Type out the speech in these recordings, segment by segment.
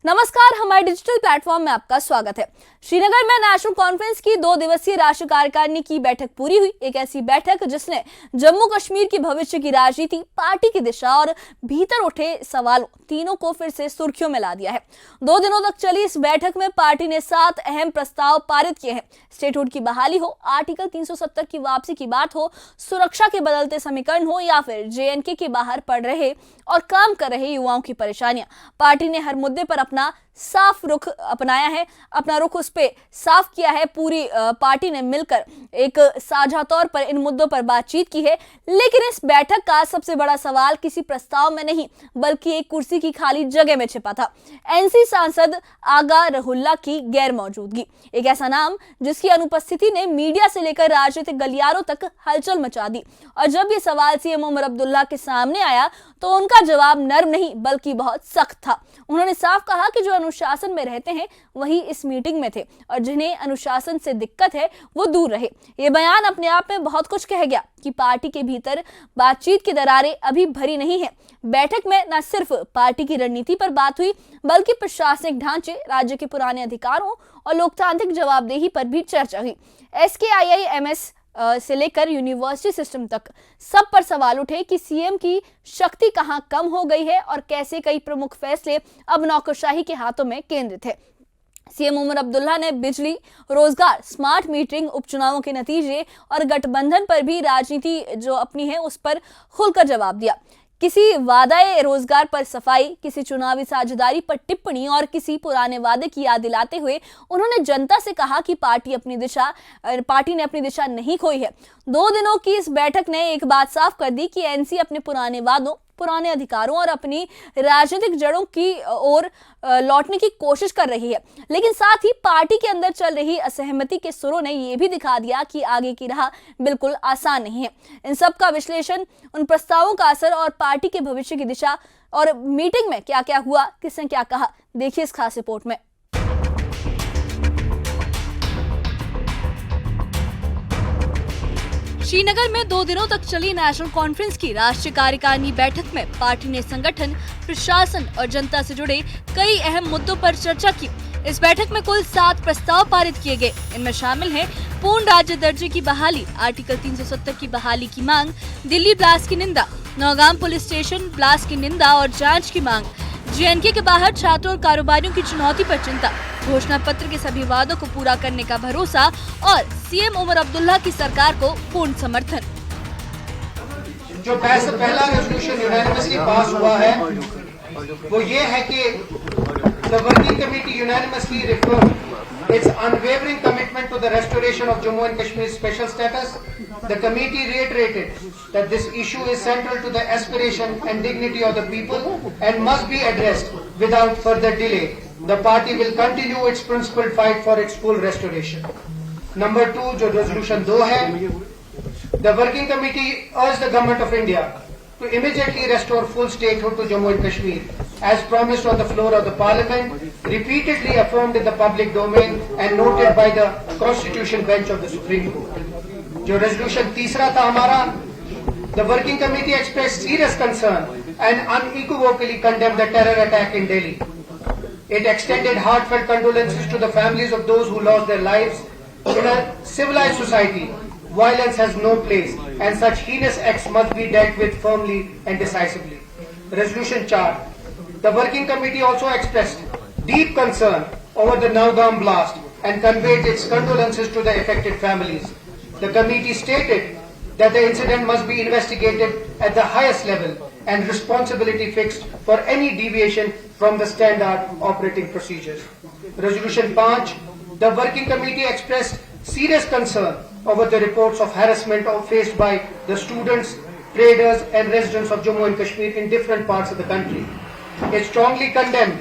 नमस्कार, हमारे digital platform में आपका स्वागत है। श्रीनगर में नेशनल कॉन्फ्रेंस की 2 दिवसीय राष्ट्रीय कार्यकारिणी की बैठक पूरी हुई। एक ऐसी बैठक जिसने जम्मू कश्मीर की भविष्य की राजनीति, पार्टी की दिशा और भीतर उठे सवालों तीनों को फिर से सुर्खियों में ला दिया है। 2 दिनों तक चली इस बैठक में पार्टी ने 7 अहम प्रस्ताव पारित किए हैं। स्टेटहुड की बहाली हो, आर्टिकल 370 की वापसी की बात हो, सुरक्षा के बदलते समीकरण हो या फिर जेएनके के बाहर पड़ रहे और काम कर रहे युवाओं की परेशानियां, पार्टी ने हर मुद्दे पर अपना साफ रुख अपनाया है, अपना रुख उस पे साफ किया है। पूरी पार्टी ने मिलकर एक साझा तौर पर इन मुद्दों पर बातचीत की है। लेकिन इस बैठक का सबसे बड़ा सवाल किसी प्रस्ताव में नहीं बल्कि एक कुर्सी की खाली जगह में छिपा था। एनसी सांसद आगा रहुल्ला की गैर मौजूदगी, एक ऐसा नाम जिसकी अनुपस्थिति ने मीडिया से लेकर राजनीतिक गलियारों तक हलचल मचा दी। और जब ये सवाल सीएम उमर अब्दुल्ला के सामने आया तो उनका जवाब नर्म नहीं बल्कि बहुत सख्त था। उन्होंने साफ कहा कि जो अनुशासन में रहते हैं वही इस मीटिंग में थे और जिन्हें अनुशासन से दिक्कत है वो दूर रहे। ये बयान अपने आप में बहुत कुछ कह गया कि पार्टी के भीतर बातचीत की दरारें अभी भरी नहीं है। बैठक में न सिर्फ पार्टी की रणनीति पर बात हुई बल्कि प्रशासनिक ढांचे, राज्य के पुराने अधिकारों और लोकतांत्रिक जवाबदेही पर भी चर्चा हुई। SKIIMS से लेकर यूनिवर्सिटी सिस्टम तक सब पर सवाल उठे कि सीएम की शक्ति कहां कम हो गई है और कैसे कई प्रमुख फैसले अब नौकरशाही के हाथों में केंद्रित है। सीएम उमर अब्दुल्ला ने बिजली, रोजगार, स्मार्ट मीटरिंग, उपचुनावों के नतीजे और गठबंधन पर भी राजनीति जो अपनी है उस पर खुलकर जवाब दिया। किसी वादाए रोजगार पर सफाई, किसी चुनावी साझेदारी पर टिप्पणी और किसी पुराने वादे की याद दिलाते हुए उन्होंने जनता से कहा कि पार्टी ने अपनी दिशा नहीं खोई है। 2 दिनों की इस बैठक ने एक बात साफ कर दी कि एनसी अपने पुराने वादों, पुराने अधिकारों और अपनी राजनीतिक जड़ों की ओर लौटने की कोशिश कर रही है। लेकिन साथ ही पार्टी के अंदर चल रही असहमति के सुरों ने यह भी दिखा दिया कि आगे की राह बिल्कुल आसान नहीं है। इन सब का विश्लेषण, उन प्रस्तावों का असर और पार्टी के भविष्य की दिशा और मीटिंग में क्या क्या हुआ, किसने क्या कहा, देखिए इस खास रिपोर्ट में। श्रीनगर में 2 दिनों तक चली नेशनल कॉन्फ्रेंस की राष्ट्रीय कार्यकारिणी बैठक में पार्टी ने संगठन, प्रशासन और जनता से जुड़े कई अहम मुद्दों पर चर्चा की। इस बैठक में कुल 7 प्रस्ताव पारित किए गए। इनमें शामिल हैं पूर्ण राज्य दर्जे की बहाली, आर्टिकल 370 की बहाली की मांग, दिल्ली ब्लास्ट की निंदा, नौगाम पुलिस स्टेशन ब्लास्ट की निंदा और जांच की मांग, जेएनके के बाहर छात्रों और कारोबारियों की चुनौती पर चिंता, घोषणा पत्र के सभी वादों को पूरा करने का भरोसा और सीएम उमर अब्दुल्ला की सरकार को पूर्ण समर्थन। जो पहला रेजोल्यूशन यूनानिमसली पास हुआ है वो ये है कि the working committee unanimously reaffirmed its unwavering commitment to the restoration of Jammu and Kashmir's special status. The committee reiterated that this issue is central to the aspiration and dignity of the people and must be addressed without further delay. The party will continue its principled fight for its full restoration. Number 2, जो resolution 2 है, the working committee urged the government of India to immediately restore full statehood to Jammu and Kashmir, as promised on the floor of the Parliament, repeatedly affirmed in the public domain and noted by the Constitution Bench of the Supreme Court. जो resolution 3 था हमारा, the working committee expressed serious concern and unequivocally condemned the terror attack in Delhi. It extended heartfelt condolences to the families of those who lost their lives. In a civilized society, violence has no place and such heinous acts must be dealt with firmly and decisively. Resolution 4. The working committee also expressed deep concern over the Naugam blast and conveyed its condolences to the affected families. The committee stated that the incident must be investigated at the highest level and responsibility fixed for any deviation from the standard operating procedures. Resolution 5. The working committee expressed serious concern over the reports of harassment faced by the students, traders and residents of Jammu and Kashmir in different parts of the country. It strongly condemned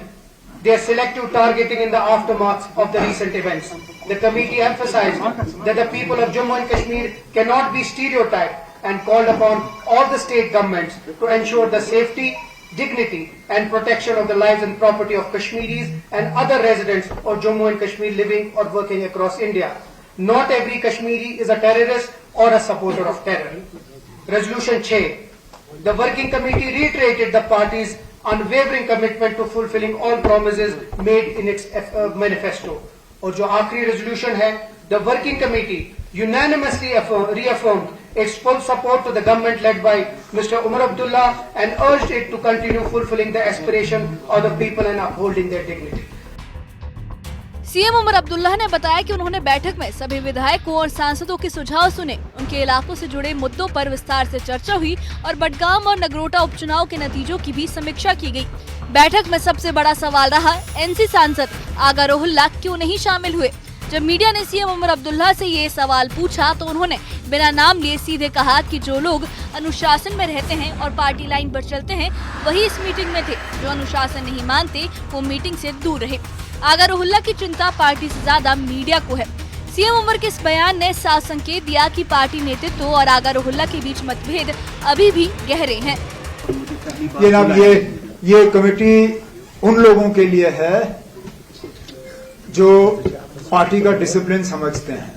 their selective targeting in the aftermath of the recent events. The committee emphasized that the people of Jammu and Kashmir cannot be stereotyped and called upon all the state governments to ensure the safety, dignity and protection of the lives and property of Kashmiris and other residents of Jammu and Kashmir living or working across India. Not every Kashmiri is a terrorist or a supporter of terror. Resolution 6. The working committee reiterated the party's unwavering commitment to fulfilling all promises made in its manifesto. और जो आखिरी resolution है, the working committee unanimously reaffirmed its full support to the government led by Mr. Umar Abdullah and urged it to continue fulfilling the aspiration of the people and upholding their dignity. CM Omar Abdullah ने बताया कि उन्होंने बैठक में सभी विधायकों और सांसदों के सुझाव सुने, उनके इलाकों से जुड़े मुद्दों पर विस्तार से चर्चा हुई और बडगाम और नगरोटा उपचुनाव के नतीजों की भी समीक्षा की गई। बैठक में सबसे बड़ा सवाल रहा, एनसी सांसद आगा रोहिल्ला क्यों नहीं शामिल हुए। जब मीडिया ने सीएम उमर अब्दुल्ला से ये सवाल पूछा तो उन्होंने बिना नाम लिए सीधे कहा कि जो लोग अनुशासन में रहते हैं और पार्टी लाइन पर चलते हैं वही इस मीटिंग में थे, जो अनुशासन नहीं मानते वो मीटिंग से दूर रहे। आगा रोहिल्ला की चिंता पार्टी से ज्यादा मीडिया को है। सीएम उमर के इस बयान ने साफ संकेत दिया कि पार्टी नेतृत्व और आगा रोहिल्ला के बीच मतभेद अभी भी गहरे हैं। ये कमेटी उन लोगों के लिए है जो पार्टी का डिसिप्लिन समझते हैं।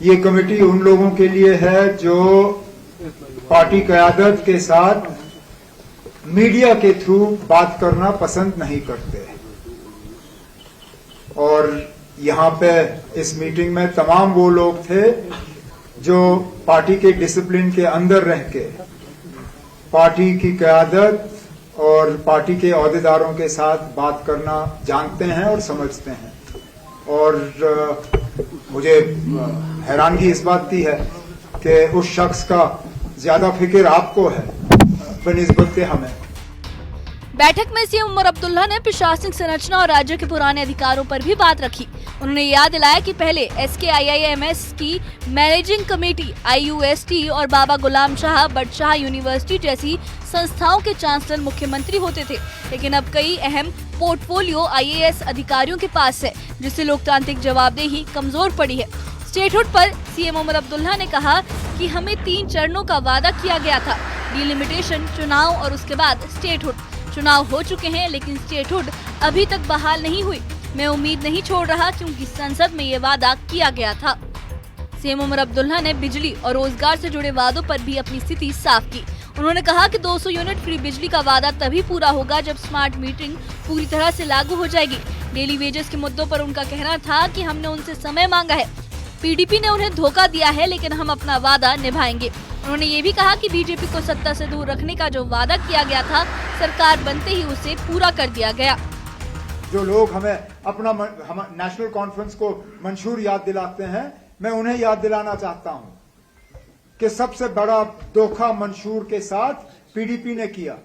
ये कमेटी उन लोगों के लिए है जो पार्टी क़यादत के साथ मीडिया के थ्रू बात करना पसंद नहीं करते। और यहाँ पे इस मीटिंग में तमाम वो लोग थे जो पार्टी के डिसिप्लिन के अंदर रह के पार्टी की क़यादत और पार्टी के ओहदेदारों के साथ बात करना जानते हैं और समझते हैं। और मुझे हैरानगी इस बात की है कि उस शख्स का ज्यादा फिक्र आपको है बनिस्बत हमें। बैठक में सीएम उमर अब्दुल्ला ने प्रशासनिक संरचना और राज्य के पुराने अधिकारों पर भी बात रखी। उन्होंने याद दिलाया कि पहले SKIIMS की मैनेजिंग कमेटी IUST और बाबा गुलाम शाह बडशाह यूनिवर्सिटी जैसी संस्थाओं के चांसलर मुख्यमंत्री होते थे, लेकिन अब कई अहम पोर्टफोलियो IAS अधिकारियों के पास है, जिससे लोकतांत्रिक जवाबदेही कमजोर पड़ी है। स्टेटहुड पर सीएम उमर अब्दुल्ला ने कहा कि हमें 3 चरणों का वादा किया गया था, डिलिमिटेशन, चुनाव और उसके बाद स्टेटहुड। चुनाव हो चुके हैं लेकिन स्टेटहुड अभी तक बहाल नहीं हुई। मैं उम्मीद नहीं छोड़ रहा क्योंकि संसद में ये वादा किया गया था। सीएम उमर अब्दुल्ला ने बिजली और रोजगार से जुड़े वादों पर भी अपनी स्थिति साफ की। उन्होंने कहा कि 200 यूनिट फ्री बिजली का वादा तभी पूरा होगा जब स्मार्ट मीटरिंग पूरी तरह से लागू हो जाएगी। डेली वेजेस के मुद्दों पर उनका कहना था कि हमने उनसे समय मांगा है, PDP ने उन्हें धोखा दिया है, लेकिन हम अपना वादा निभाएंगे। उन्होंने ये भी कहा कि बीजेपी को सत्ता से दूर रखने का जो वादा किया गया था, सरकार बनते ही उसे पूरा कर दिया गया। जो लोग हमें अपना नेशनल कॉन्फ्रेंस को मंशूर याद दिलाते हैं, मैं उन्हें याद दिलाना चाहता हूं कि सबसे बड़ा धोखा मंशूर के साथ PDP ने किया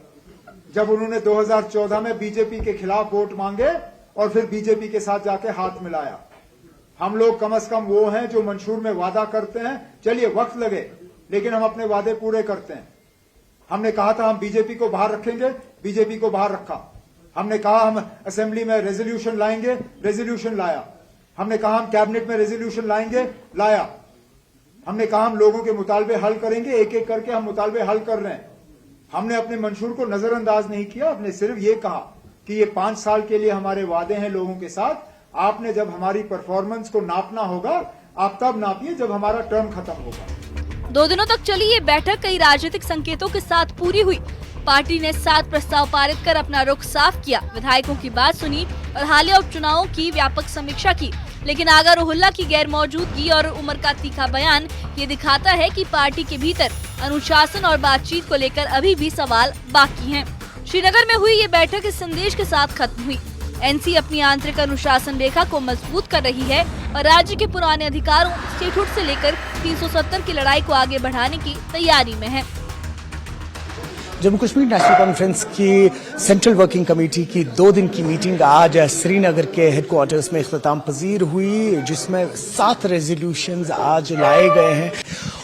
जब उन्होंने 2014 में बीजेपी के खिलाफ वोट मांगे और फिर बीजेपी के साथ जाके हाथ मिलाया। हम लोग कम से कम वो हैं जो मंशूर में वादा करते हैं, चलिए वक्त लगे लेकिन हम अपने वादे पूरे करते हैं। हमने कहा था हम बीजेपी को बाहर रखेंगे, बीजेपी को बाहर रखा। हमने कहा हम असेंबली में रेजोल्यूशन लाएंगे, रेजोल्यूशन लाया। हमने कहा हम कैबिनेट में रेजोल्यूशन लाएंगे, लाया। हमने कहा हम लोगों के मुतालबे हल करेंगे, एक एक करके हम मुतालबे हल कर रहे हैं। हमने अपने मंशूर को नजरअंदाज नहीं किया, हमने सिर्फ ये कहा कि ये 5 साल के लिए हमारे वादे हैं लोगों के साथ। आपने जब हमारी परफॉर्मेंस को नापना होगा, आप तब नापिए जब हमारा टर्म खत्म होगा। 2 दिनों तक चली ये बैठक कई राजनीतिक संकेतों के साथ पूरी हुई। पार्टी ने 7 प्रस्ताव पारित कर अपना रुख साफ किया, विधायकों की बात सुनी और हालिया उपचुनावों की व्यापक समीक्षा की। लेकिन आगा रोहिल्ला की गैर मौजूदगी और उमर का तीखा बयान ये दिखाता है कि पार्टी के भीतर अनुशासन और बातचीत को लेकर अभी भी सवाल बाकी हैं। श्रीनगर में हुई ये बैठक इस संदेश के साथ खत्म हुई, एनसी अपनी आंतरिक अनुशासन रेखा को मजबूत कर रही है और राज्य के पुराने अधिकारों, स्टेटहुड से लेकर 370 की लड़ाई को आगे बढ़ाने की तैयारी में है। जम्मू कश्मीर नेशनल कॉन्फ्रेंस की सेंट्रल वर्किंग कमेटी की 2 दिन की मीटिंग आज श्रीनगर के हेडक्वार्टर्स में इख्तिताम पजीर हुई, जिसमें 7 रेजोल्यूशंस आज लाए गए हैं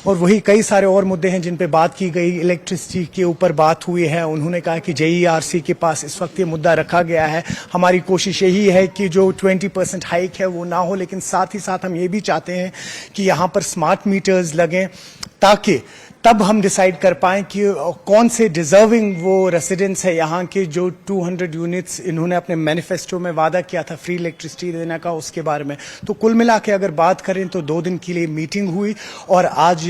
और वही कई सारे और मुद्दे हैं जिन पे बात की गई। इलेक्ट्रिसिटी के ऊपर बात हुई है। उन्होंने कहा कि JERC के पास इस वक्त ये मुद्दा रखा गया है। हमारी कोशिश यही है कि जो 20% हाइक है वो ना हो, लेकिन साथ ही साथ हम ये भी चाहते हैं कि यहाँ पर स्मार्ट मीटर्स लगें ताकि तब हम डिसाइड कर पाएं कि कौन से डिजर्विंग वो रेसिडेंट्स है यहाँ के जो 200 यूनिट्स इन्होंने अपने मैनिफेस्टो में वादा किया था फ्री इलेक्ट्रिसिटी देने का, उसके बारे में। तो कुल मिला के अगर बात करें तो 2 दिन के लिए मीटिंग हुई और आज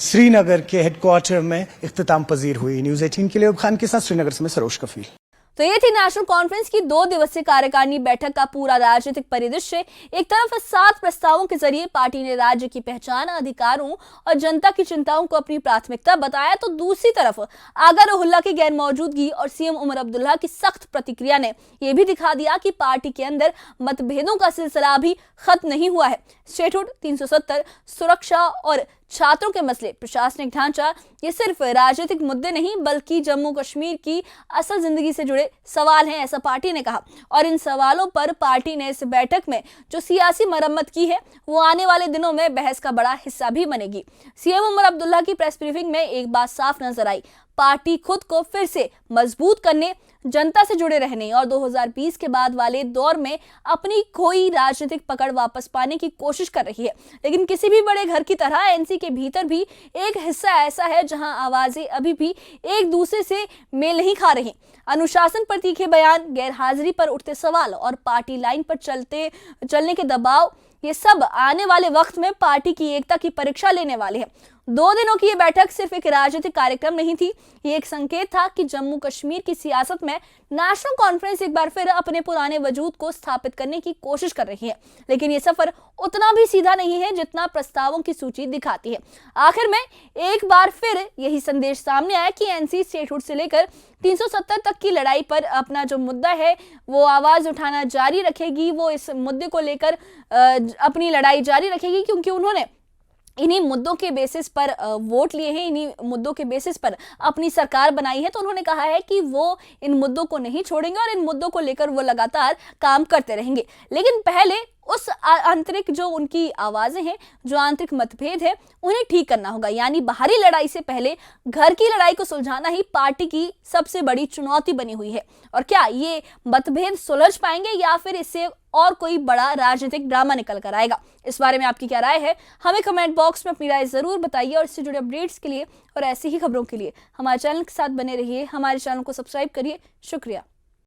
श्रीनगर के हेडक्वार्टर में इख्तिताम पजीर हुई। न्यूज़ 18 के लिए अयूब खान के साथ श्रीनगर से मैं सरोज कफील। तो ये थी नेशनल कॉन्फ्रेंस की 2 दिवसीय कार्यकारिणी बैठक का पूरा राजनीतिक परिदृश्य। एक तरफ 7 प्रस्तावों के जरिए पार्टी ने राज्य की पहचान, अधिकारों और जनता की चिंताओं को अपनी प्राथमिकता बताया, तो दूसरी तरफ आगा रुहुल्लाह की गैर मौजूदगी और सीएम उमर अब्दुल्ला की सख्त प्रतिक्रिया ने यह भी दिखा दिया कि पार्टी के अंदर मतभेदों का सिलसिला अभी खत्म नहीं हुआ है। स्टेटहुड, 370, सुरक्षा और छात्रों के मसले, प्रशासनिक ढांचा, ये सिर्फ राजनीतिक मुद्दे नहीं बल्कि जम्मू कश्मीर की असल जिंदगी से जुड़े सवाल हैं, ऐसा पार्टी ने कहा। और इन सवालों पर पार्टी ने इस बैठक में जो सियासी मरम्मत की है वो आने वाले दिनों में बहस का बड़ा हिस्सा भी बनेगी। सीएम उमर अब्दुल्ला की प्रेस ब्रीफिंग में एक बात साफ नजर आई, पार्टी खुद को फिर से मजबूत करने, जनता से जुड़े रहने और 2020 के बाद वाले दौर में अपनी खोई राजनीतिक पकड़ वापस पाने की कोशिश कर रही है। लेकिन किसी भी बड़े घर की तरह एनसी के भीतर भी एक हिस्सा ऐसा है जहां आवाजें अभी भी एक दूसरे से मेल नहीं खा रही। अनुशासन पर तीखे बयान, गैर हाजिरी पर उठते सवाल और पार्टी लाइन पर चलने के दबाव, ये सब आने वाले वक्त में पार्टी की एकता की परीक्षा लेने वाले हैं। 2 दिनों की ये बैठक सिर्फ एक राजनीतिक कार्यक्रम नहीं थी, ये एक संकेत था कि जम्मू कश्मीर की सियासत में नेशनल कॉन्फ्रेंस एक बार फिर अपने पुराने वजूद को स्थापित करने की कोशिश कर रही है। लेकिन ये सफर उतना भी सीधा नहीं है जितना प्रस्तावों की सूची दिखाती है। आखिर में एक बार फिर यही संदेश सामने आया कि एनसी स्टेटहुड से लेकर 370 तक की लड़ाई पर अपना जो मुद्दा है वो आवाज उठाना जारी रखेगी, वो इस मुद्दे को लेकर अपनी लड़ाई जारी रखेगी, क्योंकि उन्होंने इन्हीं मुद्दों के बेसिस पर वोट लिए हैं, इन्हीं मुद्दों के बेसिस पर अपनी सरकार बनाई है। तो उन्होंने कहा है कि वो इन मुद्दों को नहीं छोड़ेंगे और इन मुद्दों को लेकर वो लगातार काम करते रहेंगे। लेकिन पहले उस आंतरिक जो उनकी आवाजें हैं, जो आंतरिक मतभेद है, उन्हें ठीक करना होगा। यानी बाहरी लड़ाई से पहले घर की लड़ाई को सुलझाना ही पार्टी की सबसे बड़ी चुनौती बनी हुई है। और क्या ये मतभेद सुलझ पाएंगे या फिर इससे और कोई बड़ा राजनीतिक ड्रामा निकल कर आएगा? इस बारे में आपकी क्या राय है? हमें कमेंट बॉक्स में अपनी राय जरूर बताइए और इससे जुड़े अपडेट्स के लिए और ऐसी ही खबरों के लिए हमारे चैनल के साथ बने रहिए। हमारे चैनल को सब्सक्राइब करिए। शुक्रिया।